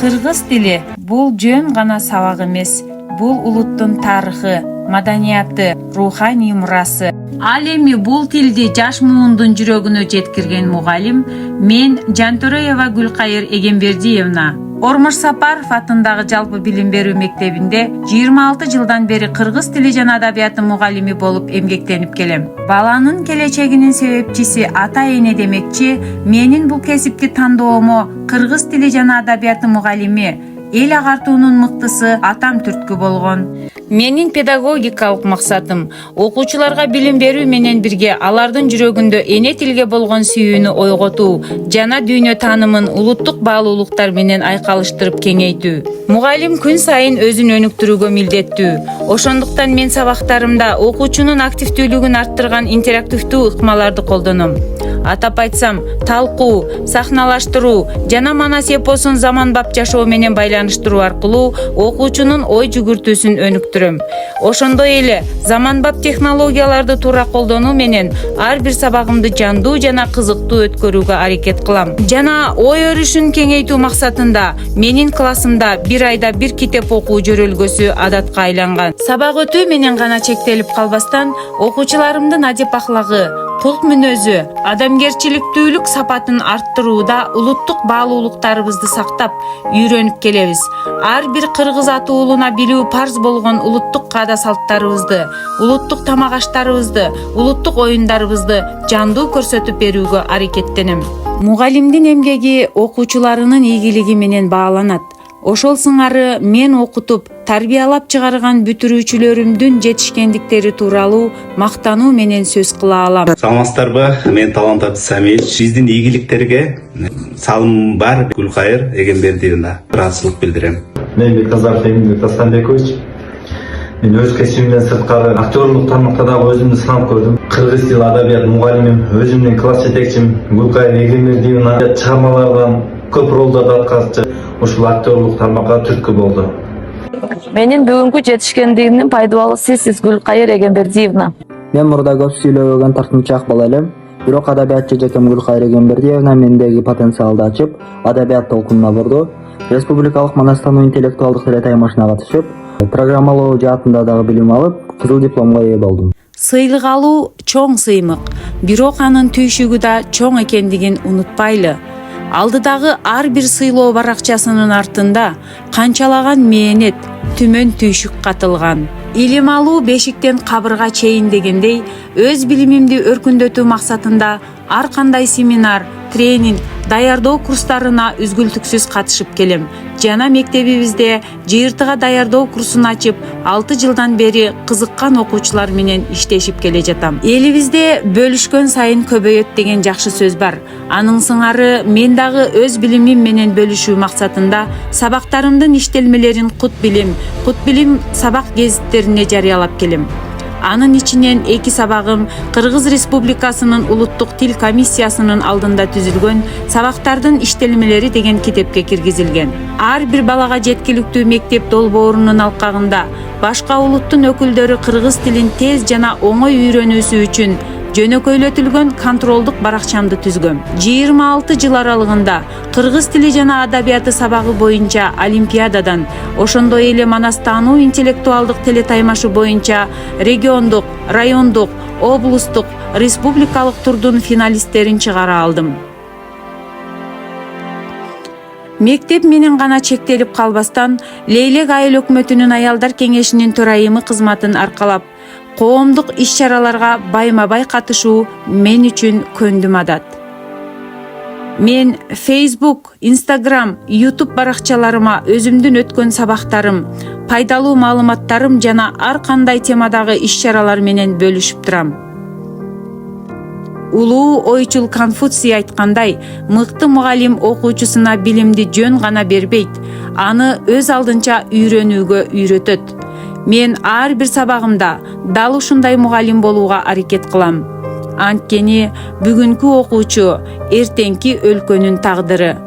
Кыргыз тили бул жөн гана сабак эмес, бул улуттун тарыхы, маданияты, руханий мурасы. Ал эми бул тилди жаш муундун жүрөгүнө жеткирген мугалим мен Жантөреева Гүлкайыр Эгембердиевна. Ормош Сапаров атындагы жалпы билим берүү мектебинде 26 жылдан бери кыргыз тили жана адабияты мугалими болуп эмгектенип келем. Баланын келечегинин себепчиси ата-эне демекчи, менин бул кесипти тандоомо кыргыз тили жана адабияты мугалими, эл агартуунун мыктысы атам түрткү болгон. Менин педагогикалык максатым окуучуларга билим берүү менен бирге алардын жүрөгүндө эне тилге болгон сүйүүнү ойготуу жана дүйнө таанымын улуттук баалуулуктар менен айкалыштырып кеңейтүү. Мугалим күн сайын өзүн өнүктүрүүгө милдеттүү. Ошондуктан мен сабактарымда окуучунун активдүүлүгүн арттырган интерактивдүү ыкмаларды колдоном. Атап айтсам, талкуу, сахналаштыруу жана манас эпосун заманбап жашоо менен байланыштыруу аркылуу окуучунун ой жүгүртүүсүн өнүктүрөм. Ошондой эле заманбап технологияларды туура колдонуу менен ар бир сабагымды жандуу жана кызыктуу өткөрүүгө аракет кылам. Жана ой өрүшүн кеңейтүү максатында менин классымда бир айда бир китеп окуу жөрөлгөсү адатка айланган. Сабак өтүү менен гана чектелип калбастан, окуучуларымдын адеп ахлагы, кулк мүнөзү, адамгерчиликтүүлүк сапатын арттырууда улуттук баалуулуктарыбызды сактап, үйрөнүп келебиз. Ар бир кыргыз аты уулуна билүү парз болгон улуттук каада салттарыбызды, улуттук тамак аштарыбызды, улуттук оюндарыбызды жандуу көрсөтүп берүүгө аракеттенем. Мугалимдин эмгеги окуучуларынын ийгилиги менен бааланат. Ошол сыңары мен окутуп, тарбиялап чыгарган бүтүрүүчүлөрүмдүн жетишкендиктери тууралуу мактануу менен сөз кыла алам. Саламатсыздарбы? Мен Талантат Самил. Биздин ийгиликтерге салым бар. Гүлкайыр Эгембердиевна. Ыраазычылык билдирем. Мен Бекназаров Эмилбек Тастанбекович. Мен өз кесибимден сырткары актерлук тармакта дагы өзүмдү сынап көрдүм. Кыргыз тил адабият мугалимим, өзүмдүн класс жетекчим Гүлкайыр Эгембердиевна чыгармалардан көп ролдорду аткарчы. Ушул актерлук тармакка түрткү болду. Менин бүгүнкү жетишкендигимдин пайдабалы сиз Гүлкайыр Эгембердиевна. Мен мурда көп сүйлөбөгөн тартынчаак бала элем. Бирок адабиятчы жакем Гүлкайыр Эгембердиевна мендеги потенциалды ачып, адабият толкунуна бурду. Республикалык манас таануу интеллектуалдык тиле таймашына катышып, программалоо жаатында дагы билим алып, кызыл дипломго ээ болдум. Сыйлык алуу чоң сыймык, бирок анын түйшүгү да чоң экендигин унутпайлы. Алдыдагы ар бир сыйлоо баракчасынын артында канчалаган мээнет, түмөн түйшүк катылган. Илим алуу бешиктен кабырга чейин дегендей, өз билимимди өркүндөтүү максатында ар кандай семинар, тренинг, даярдоо курстарына үзгүлтүксүз катышып келем. Жана мектебибизде жыйыртыга даярдоо курсун ачып, 6 жылдан бери кызыккан окуучулар менен иштешип келе жатам. Элибизде бөлүшкөн сайын көбөйөт деген жакшы сөз бар. Анын сыңары мен дагы өз билимим менен бөлүшүү максатында сабактарымдын иштелмелерин Кут билим сабак гезиттерине жарыялап келем. Анын ичинен 2 сабагым Кыргыз Республикасынын улуттук тил комиссиясынын алдында түзүлгөн сабактардын иштелмелери деген китепке киргизилген. Ар бир балага жеткиликтүү мектеп долбоорунун алкагында башка улуттун өкүлдөрү кыргыз тилин тез жана оңой үйрөнүүсү үчүн жөнөкөйлөтүлгөн контролдук баракчамды түзгөм. 26 жыл аралыгында кыргыз тили жана адабияты сабагы боюнча олимпиададан, ошондой эле манас таануу интеллектуалдык теле таймашы боюнча региондук, райондук, облустук, республикалык турдун финалисттерин чыгара алдым. Мектеп менен гана чектелип калбастан, Лейлек айыл өкмөтүнүн аялдар кеңешинин төрайымы кызматын аркалап, коомдук иш-чараларга байма-бай катышуу мен үчүн көндүм адат. Мен Facebook, Instagram, YouTube баракчаларыма өзүмдүн өткөн сабактарым, пайдалуу маалыматтарым жана ар кандай темадагы иш-чаралар менен бөлүшүп турам. Улуу ойчул Конфуций айткандай, мыкты мугалим окуучусуна билимди жөн гана бербейт, аны өз алдынча үйрөнүүгө үйрөтөт. Мен ар бир сабагымда дал ушундай мугалим болууга аракет кылам. Анткени бүгүнкү окуучу эртеңки өлкөнүн тагдыры.